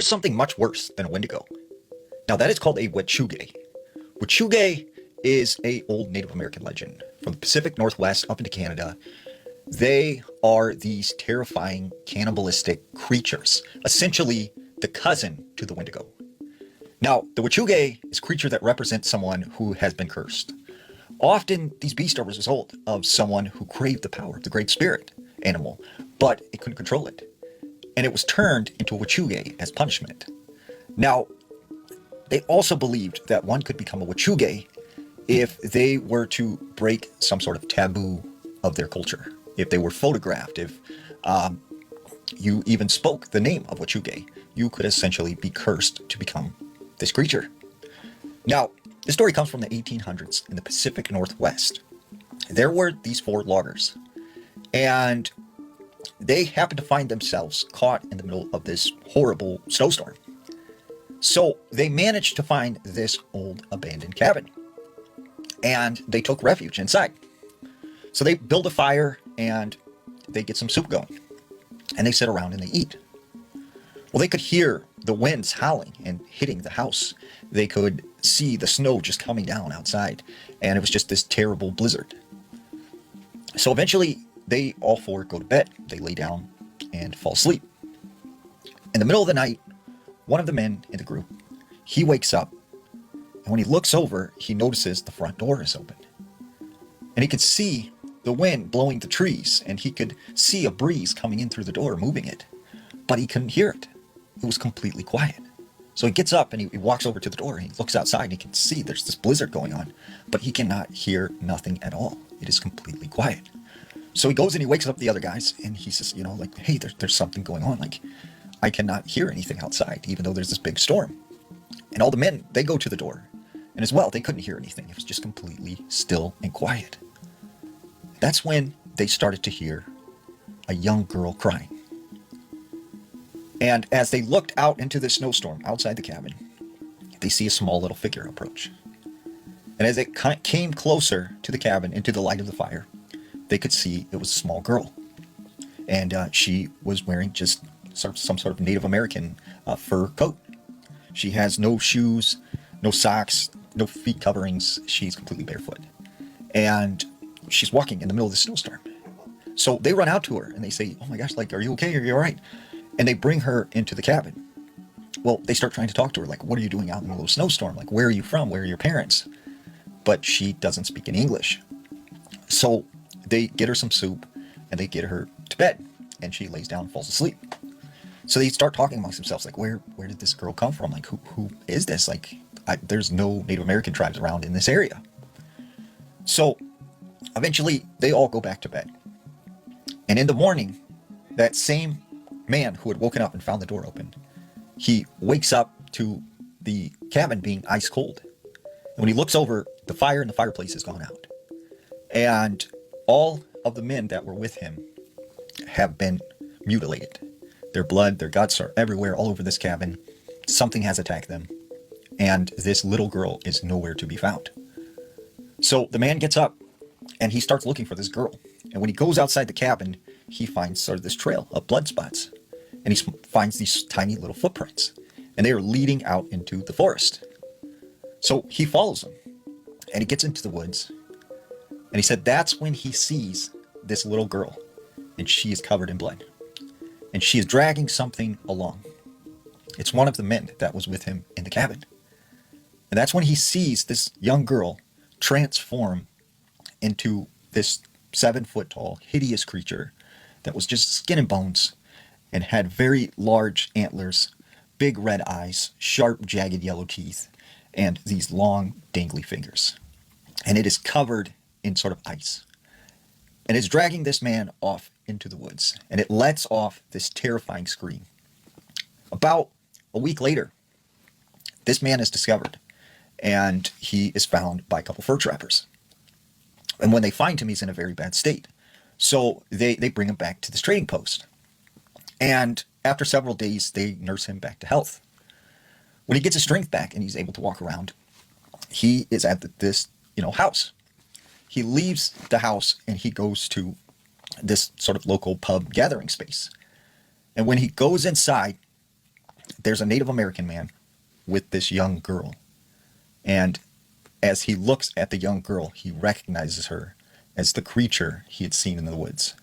there's something much worse than a Wendigo. Now that is called a Wet'suge. Wet'suge is a old Native American legend from the Pacific Northwest up into Canada. They are these terrifying cannibalistic creatures, essentially the cousin to the Wendigo. Now, the Wet'suge is a creature that represents someone who has been cursed. Often, these beasts are a result of someone who craved the power of the Great Spirit animal, but it couldn't control it. And it was turned into a Wet'suge as punishment. Now, they also believed that one could become a Wet'suge if they were to break some sort of taboo of their culture. If they were photographed, if you even spoke the name of Wet'suge, you could essentially be cursed to become this creature. Now, this story comes from the 1800s in the Pacific Northwest. There were these four loggers, and they happened to find themselves caught in the middle of this horrible snowstorm. So they managed to find this old abandoned cabin, and they took refuge inside. So they build a fire and they get some soup going, and they sit around and they eat. Well, they could hear the winds howling and hitting the house. They could see the snow just coming down outside, and it was just this terrible blizzard. So eventually, they all four go to bed. They lay down and fall asleep. In the middle of the night, one of the men in the group, he wakes up, and when he looks over, he notices the front door is open. And he could see the wind blowing the trees, and he could see a breeze coming in through the door, moving it. But he couldn't hear it. It was completely quiet. So he gets up and he walks over to the door and he looks outside and he can see there's this blizzard going on, but he cannot hear nothing at all. It is completely quiet. So he goes and he wakes up the other guys and he says, like, hey, there's something going on. Like, I cannot hear anything outside, even though there's this big storm. And all the men, they go to the door. And as well, they couldn't hear anything. It was just completely still and quiet. That's when they started to hear a young girl crying. And as they looked out into the snowstorm outside the cabin, they see a small little figure approach. And as it came closer to the cabin, into the light of the fire, they could see it was a small girl. And she was wearing just some sort of Native American fur coat. She has no shoes, no socks, no feet coverings. She's completely barefoot. And she's walking in the middle of the snowstorm. So they run out to her and they say, oh my gosh, like, are you okay? Are you all right? And they bring her into the cabin. Well, they start trying to talk to her, like, what are you doing out in the middle of a snowstorm? Like, where are you from? Where are your parents? But she doesn't speak any English. So they get her some soup and they get her to bed. And she lays down and falls asleep. So they start talking amongst themselves, like, where did this girl come from? Like, who is this? Like, there's no Native American tribes around in this area. So eventually they all go back to bed. And in the morning, that same man who had woken up and found the door open, he wakes up to the cabin being ice cold. And when he looks over, the fire in the fireplace has gone out. And all of the men that were with him have been mutilated. Their blood, their guts are everywhere, all over this cabin. Something has attacked them. And this little girl is nowhere to be found. So the man gets up and he starts looking for this girl. And when he goes outside the cabin, he finds sort of this trail of blood spots. And he finds these tiny little footprints. And they are leading out into the forest. So he follows them. And he gets into the woods. And he said that's when he sees this little girl. And she is covered in blood. And she is dragging something along. It's one of the men that was with him in the cabin. And that's when he sees this young girl transform into this 7-foot tall, hideous creature that was just skin and bones and had very large antlers, big red eyes, sharp, jagged yellow teeth, and these long, dangly fingers. And it is covered in sort of ice. And it's dragging this man off into the woods. And it lets off this terrifying scream. About a week later, this man is discovered. And he is found by a couple fur trappers. And when they find him, he's in a very bad state. So they bring him back to this trading post. And after several days, they nurse him back to health. When he gets his strength back and he's able to walk around, he is at this, house. He leaves the house and he goes to this sort of local pub gathering space. And when he goes inside, there's a Native American man with this young girl. And as he looks at the young girl, he recognizes her as the creature he had seen in the woods.